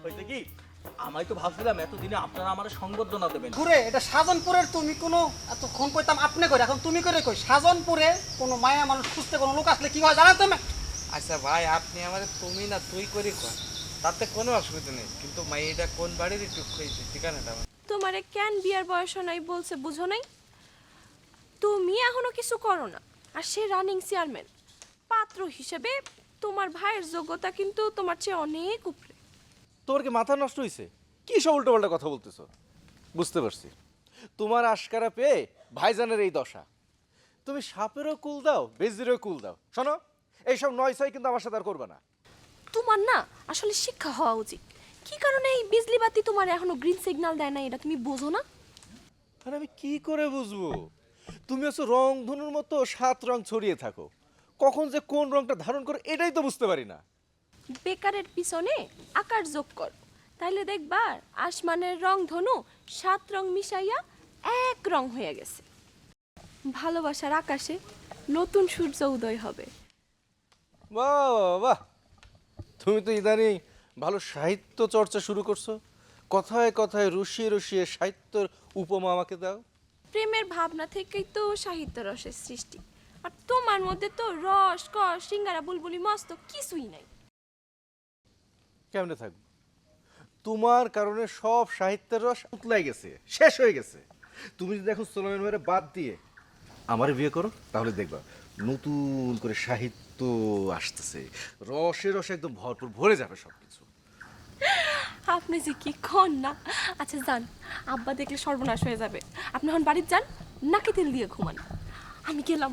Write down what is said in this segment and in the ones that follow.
হইতে কি আমি তো ভাবছিলাম এতদিনে আপনারা আমার সংবর্ধনা দেবেন। ঘুরে এটা সাজনপুরের তুমি কোনো এতক্ষণ কইতাম আপনি কই এখন তুমি করে কই সাজনপুরে কোনো মায়া মানুষ খুঁজতে কোনো লোক আসলে কি হয় জানো তুমি? আচ্ছা ভাই আপনি আমাদের তুমি না তুই করি কর, তাতে কোনো অসুবিধা নেই, কিন্তু মেয়েটা কোন বাড়ির একটু খুঁজছি ঠিকানাটা আমার। তোমারে কেন বিয়ার বয়স নাই বলছে বুঝো নাই? তুমি এখনো কিছু করো না, আর সে রানিং চেয়ারম্যান। পাত্র হিসেবে তোমার ভাইয়ের যোগ্যতা কিন্তু তোমার চেয়ে অনেক উপরে। তোমার কি মাথা নষ্ট হয়েছে? কি সব উল্টোপাল্টা কথা বলতেছো? বুঝতে পারছি তোমার আশকারা পেয়ে ভাইজানের এই দশা। তুমি সাপেরও কুল দাও, বেজিরও কুল দাও। শোনো, এইসব নয় ছয় কিন্তু আমার সাথে আর করবে না। তোমার না আসলে শিক্ষা হওয়া উচিত। কি কারণে এই বিজলি বাতি তোমার এখনো গ্রিন সিগন্যাল দেয় না, এটা তুমি বোঝো না? আর আমি কি করে বুঝবো? তুমি হচ্ছে রং ধনুর মতো 7 রং ছড়িয়ে থাকো, কখন যে কোন রংটা ধারণ করে এটাই তো বুঝতে পারি না। বেকারের পিছনে আকার যোগ কর, তাইলে দেখবার আসমানের রং ধনু 7 রং মিশাইয়া এক রং হয়ে গেছে। ভালোবাসার আকাশে নতুন সূর্য উদয় হবে। বাহ বাহ বাহ, তুমি তো ইদানিং ভালো সাহিত্য চর্চা শুরু করছো। কথায় কথায় রসিয়ে রসিয়ে সাহিত্যের উপমা আমাকে দাও। প্রেমের ভাবনা থেকেই তো সাহিত্য রসের সৃষ্টি, আর তোমার মধ্যে তো রস কস সিঙ্গারা বুলবুলি মস্ত কিছুই নাই। কেমনে থাকবো? তোমার কারণে সব সাহিত্যের রস উতলাই গেছে, শেষ হয়ে গেছে। তুমি যদি এখন সোলোমন ভাইয়ের বাদ দিয়ে আমার বিয়ে করো, তাহলে দেখবা নতুন করে সাহিত্য আসতেছে, রসে রসে একদম ভরপুর ভরে যাবে সবকিছু। আপনি যে কি খন না। আচ্ছা যান, আব্বা দেখলে সর্বনাশ হয়ে যাবে। আপনি এখন বাড়িতে যান, নাকে তেল দিয়ে ঘুমান। আমি গেলাম।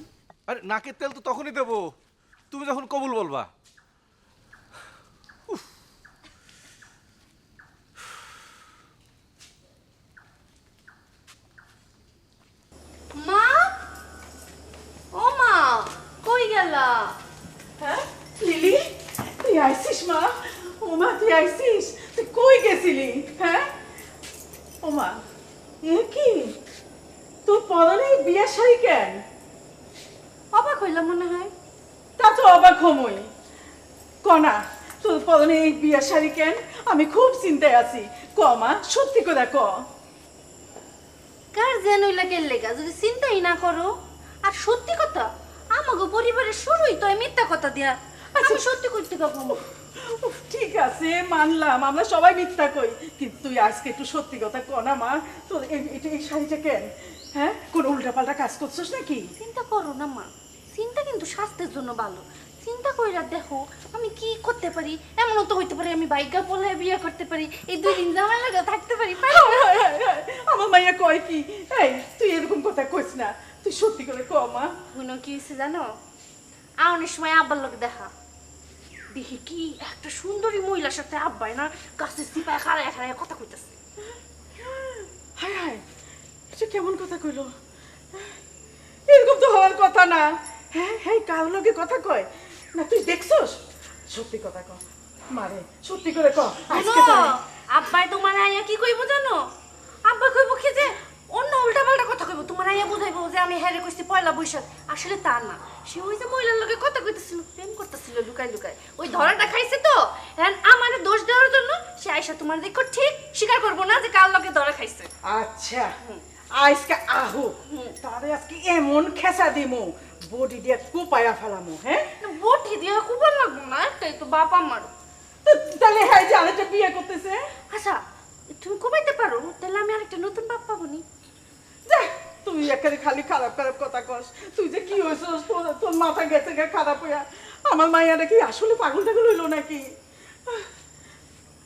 আরে নাকের তেল তো তখনই দেবো তুমি যখন কবুল বলবা। মা, ও মা, কই গেলা? হ্যাঁ লিলি, তুই আইসিস মা? ওমা তুই আইসিস? তুই কই গেছিলি? হ্যাঁ ওমা, এ কি তোর পরনে বিয়ের শাড়ি কেন? অবাক হইলাম মনে হয়। তা তো অবাক হমই। কনা তোর পরনে এই বিয়ের শাড়ি কেন? আমি খুব চিন্তায় আছি। ক মা, সত্যি করে ক। কার যেন লাগে লেগা যদি চিন্তাই না করো। আর সত্যি কথা, আমাগো পরিবারের শুরুই তো এই মিথ্যা কথা দিয়া। আমি সত্যি করতে পারবো। উফ, ঠিক আছে মানলাম আমরা সবাই মিথ্যা কই, কিন্তু তুই আজকে একটু সত্যি কথা ক না মা। তোর এই শাড়িটা কেন? হ্যাঁ কোনো উল্টাপাল্টা কাজ করছিস নাকি? চিন্তা করো না মা, চিন্তা কিন্তু স্বাস্থ্যের জন্য ভালো। চিন্তা কইরা দেখো আমি কি করতে পারি। এমনও তো হইতে পারে আমি বাইকা বলে বিয়ে করতে পারি, এই 2 দিন জামাই লাগা থাকতে পারি। হায়, হায়, হায়, হায়, আমার মাইয়া কয় কি? এই তুই এরকম কথা কইস না, তুই সত্যি করে ক মা। শুনো কি হয়েছে জানো? অনেক সময় আব্বার লোক দেখা দেখি কি একটা সুন্দরী মহিলার সাথে আব্বাই না গাছের সিপায় খাড়ায় খাড়ায় কথা কইতেছে। হায় হায়, এটা কেমন কথা কইলো? এরকম তো হওয়ার কথা না। হ্যাঁ হ্যাঁ, কার লগে কথা কয় না? তুই দেখছস? সত্যি কথা ক মারে, সত্যি করে ক আজকে শোনো, তাই। আব্বাই তোমার আইয়া কি কইব জানো? আব্বা কইব কি যে অন্য উল্টা পাল্টা কথা কইব। তোমার আইয়া বুঝাইবো যে আমি হ্যারে কইছি পয়লা বৈশাখ। আসলে তা না, সে ওই যে মহিলার লগে কথা কইতেছিল, প্রেম করতেছিল লুকাই লুকাই। ওই ধরাটা খাইছে তো, এখন আমারে দোষ দেওয়ার জন্য সে আইসা তোমার দেখো ঠিক স্বীকার করবো না যে কার লগে ধরা খাইছে। আচ্ছা আজকে আহো, তারে আজকে এমন খেসা দিমু বডি দিয়ে কুপায়া ফেলামু। হ্যাঁ বটি দিয়া কুবার লাগবো না, একটাই তো বাপ আমার। তাহলে হ্যাঁ যে আরেকটা বিয়ে করতেছে। আচ্ছা তুমি কুবাইতে পারো, তাহলে আমি আরেকটা নতুন বাপ পাবো নি। যা, তুই একেবারে খালি খারাপ খারাপ কথা কস। তুই যে কি হয়েছিস, তোর মাথা গেছে গা খারাপ হইয়া। আমার মাইয়াটা কি আসলে পাগল টাগল হইলো নাকি?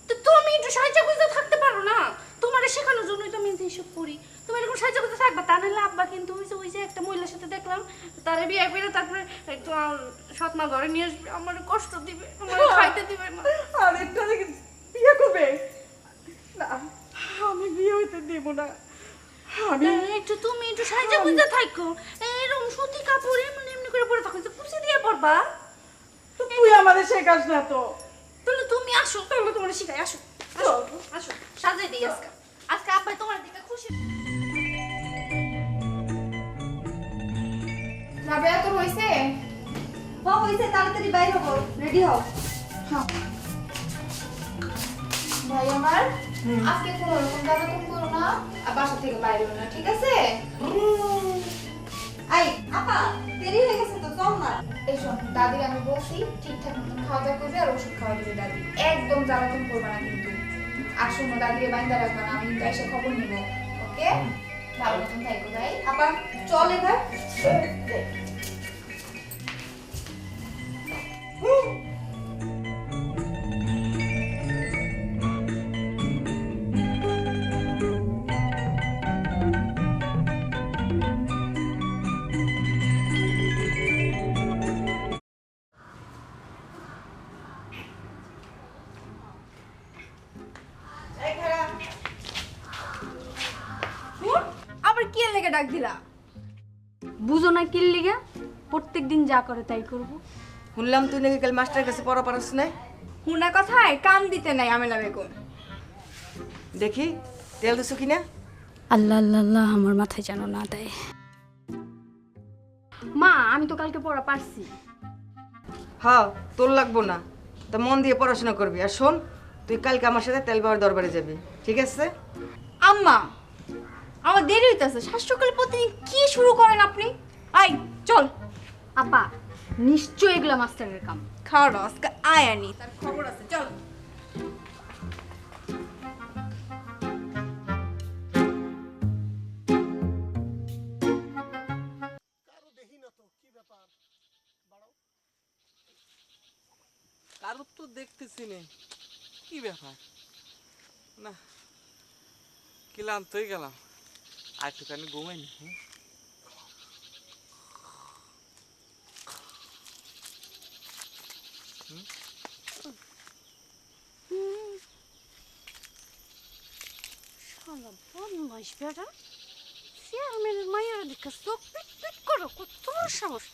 তো তুমি একটু সাহায্য করতে থাকতে পারো না? তোমার শেখানোর জন্যই তো আমি এইসব করি। তুমি এরকম সাহায্য করতে থাকবা, তা নাহলে আব্বা কিন্তু ওই যে একটা মহিলার সাথে দেখলাম, তারে বিয়ে করে তারপরে একটু সৎমা ঘরে নিয়ে আসবে, আমার কষ্ট দিবে, আমার খাইতে দিবে না। আর একটা বিয়ে করবে না, আমি বিয়ে হইতে দেব না। আমি তুমি একটু সাহায্য করতে থাকো। এরকম সুতি কাপড় এমনি করে পরে থাকো, কুচি দিয়ে পরবা। তো তুই আমাদের শেখাস না তো। তাহলে তুমি আসো, তাহলে তোমার শিখাই। আসো আসো আসো, সাজাই দিই আজকে। আজকে আব্বাই তোমার দিকে খুশি। রাবেয়া তোর হইছে? হইছে, তাড়াতাড়ি বাইর হবো, রেডি হও। ভাই আমার আজকে কোনো রকম দাদাতুম করো না আর বাসা থেকে বাইরে হলো না, ঠিক আছে? আই আপা দেরি হয়ে গেছে তো চল না। এই শোন, দাদির আমি বলছি ঠিকঠাক মতো খাওয়া দাওয়া করবে আর ওষুধ খাওয়া দিবে দাদি, একদম জ্বালাতন করবে না কিন্তু। আর শোনো, দাদির বাইন্দা রাখবে না, আমি কিন্তু এসে খবর নিব, ওকে? ভালো মতন থাকো ভাই। আপা চল এবার। আবার কি লেগে ডাক দিলা? বুঝো না কি লিগা? প্রত্যেকদিন যা করে তাই করব। শুনলাম তুই নাকি কাল মাস্টারের কাছে পড়া পারস না। হুনা কথায় কান দিতে নাই আমেলা বেগম। দেখি তেল দিছো কিনা। আল্লাহ আল্লাহ আল্লাহ, আমার মাথায় যেন না দেয়। মা, আমি তো কালকে পড়া পারছি। হ্যাঁ, তোর লাগবো না, তা মন দিয়ে পড়াশোনা করবি। আর শোন, তুই কালকে আমার সাথে তেল বাবার দরবারে যাবি, ঠিক আছে? আম্মা, আমার দেরি হইতাছে। শাস্ত্রকাল প্রতিদিন কি শুরু করেন আপনি? আই চল। আপা, নিশ্চয় এগুলা মাস্টারের কাম। খাওয়া আজকে আয়ানি, তার খবর আছে, চল। কারো তো দেখতেছি নে, কি ব্যাপার? না, ক্লান্তই গেলাম, আর একটুখানি ঘুমাইনি। শালা বদমাইশ বেটা। চেয়ারম্যানের মায়ের দেখে চোখ পিট পিট করো, কত বড় সাহস!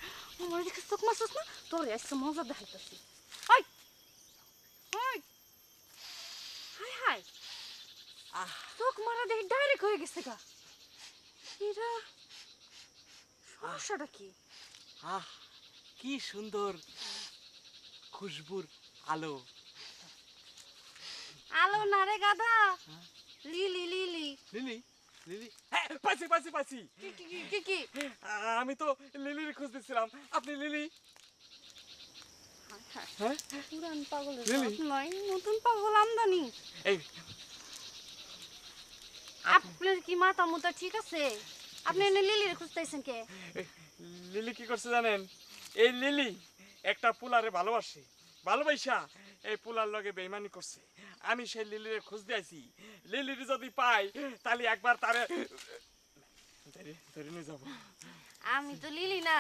আমার দেখে চোখ মাসুস না, তোর আজকে মজা দেখাইতেছি। হাই হাই হাই হাই, চোখ মারা দেখে ডাইরেক্ট হয়ে গেছে গা। এরা সমস্যাটা কি? আহ, কি সুন্দর খুশবুর আলো। আলো না রে গাধা, লিলি লিলি। লিলি, লিলি, হ্যাঁ, পাইছি পাইছি পাইছি। কি কি কি কি কি? আমি তো লিলির খুঁজতেছিলাম। আপনি লিলি? হ্যাঁ, পুরান পাগলের লিলি? বাপ নয়, নতুন পাগল আমদানি। এই আপনার কি মাথা মুতা ঠিক আছে? আপনি এনে লিলির খুঁজতেছেন কে? এই, লিলি কি করছে জানেন? এই লিলি একটা পুলারে ভালোবাসে, ভালোবাসা এই পুলার লগে বেইমানি করছে। আমি সেই লিলির খোঁজ দিয়েছি। লিলির যদি পাই তাহলে একবার তারে ধরে নিয়ে যাবো। আমি তো লিলি না,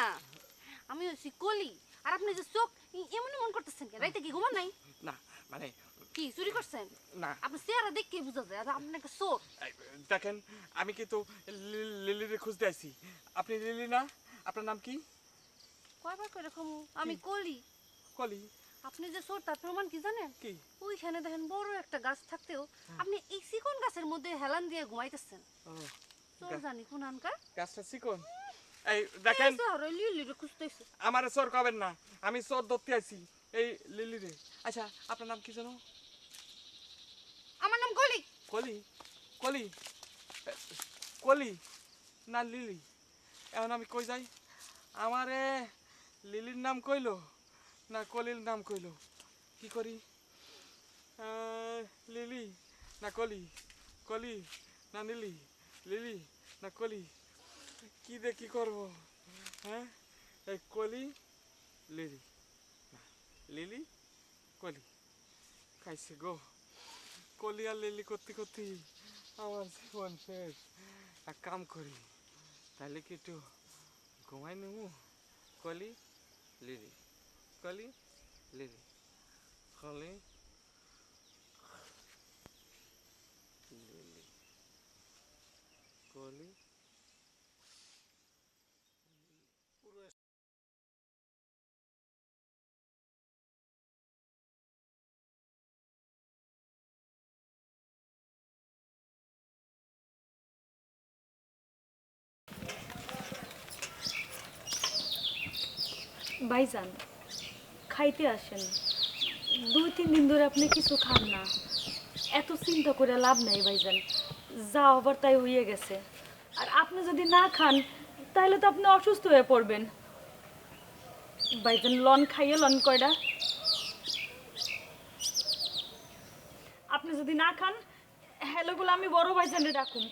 আমি হচ্ছি কলি। আর আপনি যে চোখ এমন এমন করতেছেন কে? রাইতে কি ঘুমান নাই? না মানে কি চুরি করছেন? না, আপনি চেহারা দেখে বোঝা যায় আর আপনাকে চোর। এই, দেখেন আমি কিন্তু লিলির খোঁজ দিয়েছি। আপনি লিলি না? আপনার নাম কি? কয়বার করে কমু আমি কলি। কলি? আপনি যে চোর তার প্রমাণ কি জানেন? কি? ওইখানে দেখেন বড় একটা গাছ থাকতেও আপনি এই চিকন গাছের মধ্যে হেলান দিয়ে ঘুমাইতেছেন। ও, চোর জানি কোন আনকার। গাছটা চিকন। এই দেখেন, লিলির খুঁজতেছে। আমারে চোর কবেন না, আমি চোর ধরতে আইছি এই লিলি রে। আচ্ছা, আপনার নাম কি জানো? আমার নাম কলি। কলি? কলি? কলি না লিলি? এখন আমি কই যাই? আমারে লিলির নাম কইলো না কলির নাম কইলো? কি করি? লিলি না কলি? কলি না লিলি? লিলি না কলি? কি দে কি করবো? হ্যাঁ, এই কলি লিলি না লিলি কলি, খাইছে গো। কলি আর লিলি করতে করতে আমার জীবন শেষ। এক কাম করি, তাহলে কি একটু ঘুমাই নেব? কলি লিলি, কলি লিলি, কলি লিলি, কলি। ভাইজান, খাইতে আসেন। 2-3 দিন ধরে আপনি কিছু খান না। এত চিন্তা করে লাভ নাই ভাইজান, যা হবার তাই হয়ে গেছে। আর আপনি যদি না খান তাহলে তো আপনি অসুস্থ হয়ে পড়বেন। ভাইজান লন খাইয়ে লন কয়টা। আপনি যদি না খান হ্যালোগুলো আমি বড় ভাইজানে ডাকুম,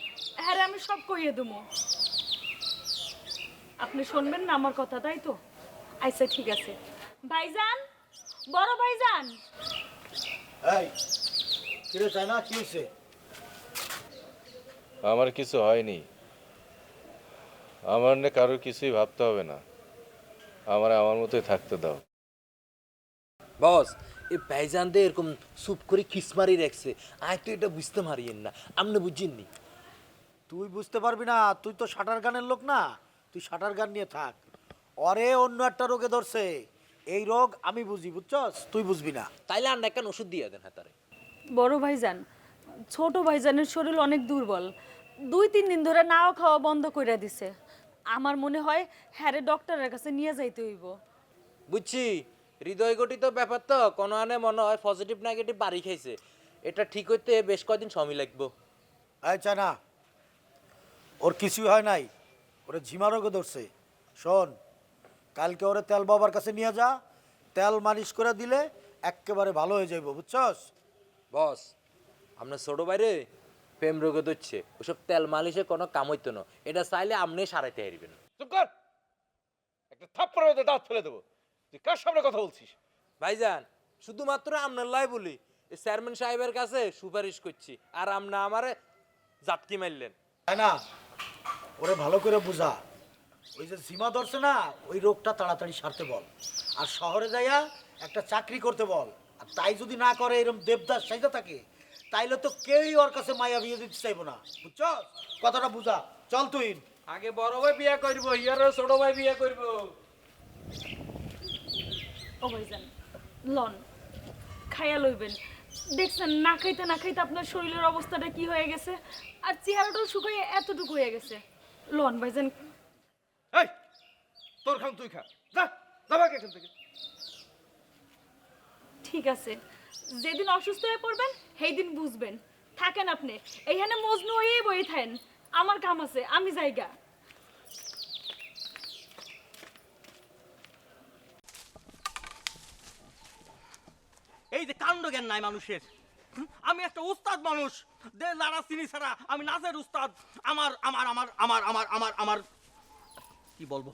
হ্যাঁ আমি সব কইয়ে দেবো। আপনি শুনবেন না আমার কথা, তাই তো? আচ্ছা ঠিক আছে। ভাইজান, বড় ভাইজান। এই কিরে চাই না কি হইছে? আমার কিছু হয়নি, আমার না কারোর কিছুই ভাবতে হবে না, আমার মতোই থাকতে দাও। বস এই ভাইজানদের এরকম চুপ করে খিসমারি রাখছে, আয় তো এটা বুঝতে মারিয়েন না, আপনি বুঝছেননি। তুই বুঝতে পারবি না, তুই তো শাটার গানের লোক না, তুই শাটার গান নিয়ে থাক। অরে অন্য একটা রোগে ধরছে, এই রোগ আমি বুঝি, বুঝছস? তুই বুঝবি না। তাইলে আর একটা ওষুধ দিয়ে দেন হাতারে। বড় ভাইজান, ছোট ভাইজানের শরীর অনেক দুর্বল, 2-3 দিন ধরে নাও খাওয়া বন্ধ করে দিছে। আমার মনে হয় হ্যারে ডক্টরের কাছে নিয়ে যাইতে হইব। বুঝছি, হৃদয় গঠিত ব্যাপার তো, কোনো আনে মনে হয় পজিটিভ নেগেটিভ বাড়ি খাইছে, এটা ঠিক হইতে বেশ কয়দিন সময় লাগবে। আচ্ছা না, ওর কিছুই হয় নাই, ওরে ঝিমা রোগে ধরছে। শোন, কালকে ওরে তেল বাবার কাছে নিয়ে যা, তেল মালিশ করে দিলে একেবারে ভালো হয়ে যাইব, বুঝছস? বস আপনার ছোট বাইরে প্রেম রোগে ধরছে, ওসব তেল মালিশে কোনো কাম হইতো না, এটা চাইলে আপনি সারাইতে হারবেন। চুপ কর, একটা থাপ্পড়ের মধ্যে দাঁত ফেলে দেবো। তুই কার সামনে কথা বলছিস? ভাইজান শুধুমাত্র আপনার লাই বলি, এই চেয়ারম্যান সাহেবের কাছে সুপারিশ করছি, আর আপনি আমারে জাতকি মারলেন। তাই না, ওরে ভালো করে বুঝা, ওই যে ঝিমা ধরছে না, ওই রোগটা তাড়াতাড়ি সারতে বল, আর শহরে যাইয়া একটা চাকরি করতে বল। আর তাই যদি না করে, এরকম দেবদাস সাইজা থাকে, তাইলে তো কেউই ওর কাছে মায়া বিয়ে দিতে চাইবো না, বুঝছস? কথাটা বুঝা, চল তুই। আগে বড় ভাই বিয়ে করবো, ইয়ারও ছোট ভাই বিয়ে করবো। ও ভাইজান লন খাইয়া লইবেন। দেখছেন না খাইতে না খাইতে আপনার শরীরের অবস্থাটা কি হয়ে গেছে, আর চেহারাটাও শুকিয়ে এতটুকু হয়ে গেছে। লন ভাইজান। এই তোর খান তুই খা, যা যাবা এখান থেকে। ঠিক আছে, যেদিন অসুস্থ হয়ে পড়বেন সেই দিন বুঝবেন। থাকেন আপনি এইখানে মজনু হয়েই বই থাকেন, আমার কাম আছে, আমি যাইগা। এই যে কাণ্ড জ্ঞান নাই মানুষের। আমি একটা উস্তাদ মানুষ, দে লারা চিনি ছাড়া আমি নাচের উস্তাদ। আমার আমার আমার আমার আমার আমার আমার কি বলবো,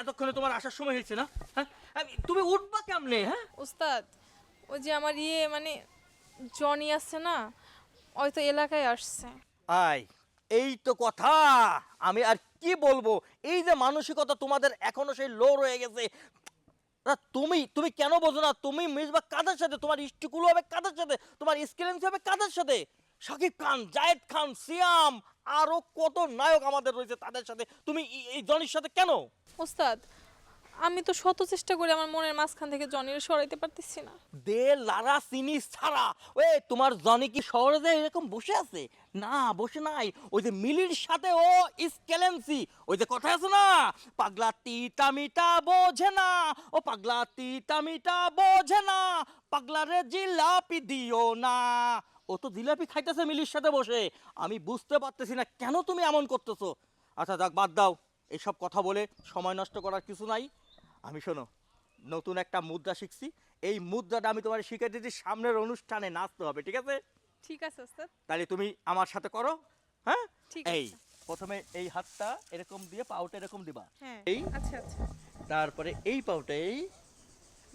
এতক্ষণে তোমার আসার সময় হয়েছে না? হ্যাঁ তুমি উঠবা কেমনে? হ্যাঁ উস্তাদ, ওই যে আমার মানে জনি আছে না, ওই তো এলাকায় আসছে। আয় এই তো কথা, আমি আর কি বলবো। এই যে মানসিকতা তোমাদের এখনো সেই লো রয়ে গেছে। তুমি তুমি কেন বোঝো না? তুমি মিসবা কাদের সাথে, তোমার স্টিকুল হবে কাদের সাথে, তোমার স্কেলেন্স হবে কাদের সাথে? শাকিব খান, জায়েদ খান, সিয়াম, আরো কত নায়ক আমাদের রয়েছে, তাদের সাথে। তুমি এই জনির সাথে কেন? উস্তাদ, আমি তো শত চেষ্টা করে আমার মনের মাঝখান থেকে জনিরে সরাইতে পারতেছি না। দে লারা চিনি ছাড়া ওই তোমার জনি কি শহরে যে এরকম বসে আছে? না, বসে নাই। ওই যে মিলির সাথে ও স্কেলেন্সি, ওই যে কথা আছে না, পাগলা তিতা মিটা বোঝে না, ও পাগলা তিতা মিটা বোঝে না, পাগলা রে জিলাপি দিও না। ও তো জিলাপি খাইতেছে মিলির সাথে বসে। আমি বুঝতে পারতেছি না কেন তুমি এমন করতেছো। আচ্ছা যাক, বাদ দাও এইসব কথা বলে সময় নষ্ট করার কিছু নাই। আমি শোনো, নতুন একটা মুদ্রা শিখছি, এই মুদ্রাটা আমি তোমার শিখে দিচ্ছি, সামনের অনুষ্ঠানে নাচতে হবে, ঠিক আছে? ঠিক আছে উস্তাদ। তাহলে তুমি আমার সাথে করো। হ্যাঁ ঠিক এই আছে। প্রথমে এই হাতটা এরকম দিয়ে পাউটা এরকম দিবা, হ্যাঁ এই আচ্ছা আচ্ছা। তারপরে এই পাউটা এই,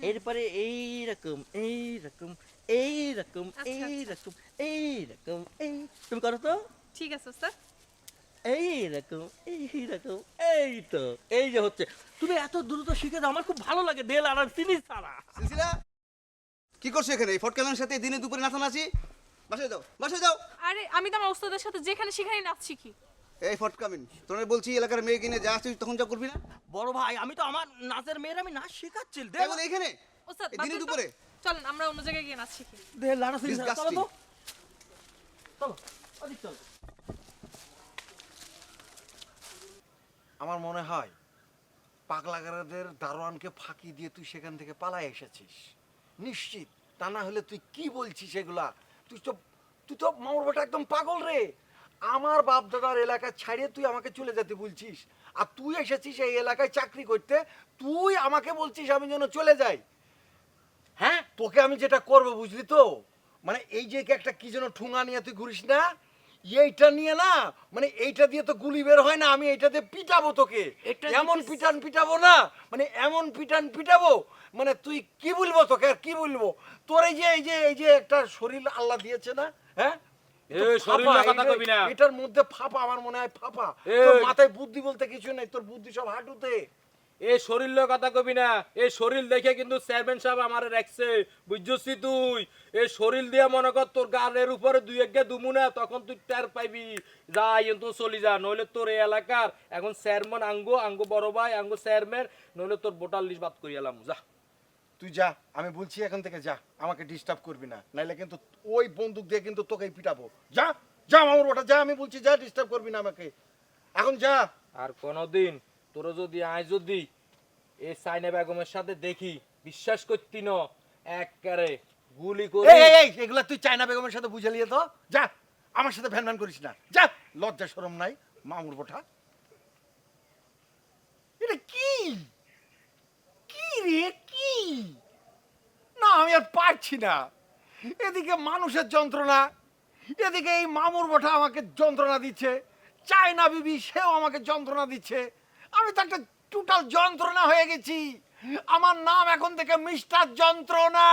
এরপরে এইরকম এইরকম এইরকম এইরকম এইরকম এই, তুমি করো তো। ঠিক আছে উস্তাদ। এইরকম এইরকম, এই তো এই যে হচ্ছে। তুমি এত দ্রুত শিখে দাও, আমার খুব ভালো লাগে। দেল আর চিনি ছাড়া। সিলসিলা কি করছো এখানে? এই ফটকালার সাথে দিনে দুপুরে নাচানাচি? বাসায় যাও, বাসায় যাও। আরে আমি তো আমার উস্তাদের সাথে যেখানে সেখানে নাচ শিখি। এই ফটকামিন, তোরা বলছি এলাকার মেয়ে কিনে যা আসছিস তখন যা করবি না? বড় ভাই, আমি তো আমার নাচের মেয়ের আমি নাচ শেখাচ্ছি। তাই বলে এখানে উস্তাদ এই দিনে বাদ দেন তো। দুপুরে? চলেন আমরা অন্য জায়গায় গিয়ে নাচ শিখি। দেল আর চিনি ছাড়া, চলো তো। চলো অধিক চলো। আমার মনে হয় পাগলাগারদের দারোয়ানকে ফাঁকি দিয়ে তুই সেখান থেকে পালায় এসেছিস নিশ্চিত। তা না হলে তুই কি বলছিস এগুলা? তুই তো মামুর বেটা একদম পাগল রে। আমার বাপ দাদার এলাকা ছাড়িয়ে তুই আমাকে চলে যেতে বলছিস, আর তুই এসেছিস এই এলাকায় চাকরি করতে, তুই আমাকে বলছিস আমি যেন চলে যাই। হ্যাঁ, তোকে আমি যেটা করবো বুঝলি তো, মানে এই যে একটা কি যেন ঠুঙা নিয়ে তুই ঘুরিস না, এইটা নিয়ে না, মানে এইটা দিয়ে তো গুলি বের হয় না, আমি এইটা দিয়ে পিটাবো তোকে। এমন পিটাবো না, মানে এমন পিটাবো, মানে তুই কি বলবো তোকে আর কি বলবো। তোর এই যে একটা শরীর আল্লাহ দিয়েছে না, হ্যাঁ, এটার মধ্যে ফাঁপা, আমার মনে হয় ফাঁপা। তোর মাথায় বুদ্ধি বলতে কিছু নেই, তোর বুদ্ধি সব হাঁটুতে। এ শরীর কথা কবি না, এই শরীর দেখে কিন্তু চেয়ারম্যান সাহেব আমারে রাখছে, বুঝছিস তুই? এই শরীর দিয়ে মনে কর তোর গানের উপরে দুই এক দুমু না, তখন তুই টের পাইবি। যাই তো চলি যা, নইলে তোর এই এলাকার এখন চেয়ারম্যান আঙ্গো বড় ভাই আঙ্গো চেয়ারম্যান, নইলে তোর ভোটার লিস্ট বাদ করি এলাম। যা তুই যা, আমি বলছি এখন থেকে যা, আমাকে ডিস্টার্ব করবি না, নাইলে কিন্তু ওই বন্দুক দিয়ে কিন্তু তোকেই পিটাবো। যা যা মামুর বেটা যা, আমি বলছি যা, ডিস্টার্ব করবি না আমাকে, এখন যা। আর কোনদিন তোর যদি এই সাইনা বেগমের সাথে দেখি, বিশ্বাস করতি না, একবারে গুলি করে। এই এগুলা তুই চায়না বেগমের সাথে বুঝে লিয়ে তো, যা, আমার সাথে ভ্যান করিস না, যা, লজ্জা শরম নাই মামুর বেটা। এটা কি কি রে কি? না আমি আর পারছি না, এদিকে মানুষের যন্ত্রণা, এদিকে এই মামুর বেটা আমাকে যন্ত্রণা দিচ্ছে, চায়না বিবি সেও আমাকে যন্ত্রণা দিচ্ছে, আমি তো একটা টোটাল যন্ত্রণা হয়ে গেছি। আমার নাম এখন থেকে মিস্টার যন্ত্রণা।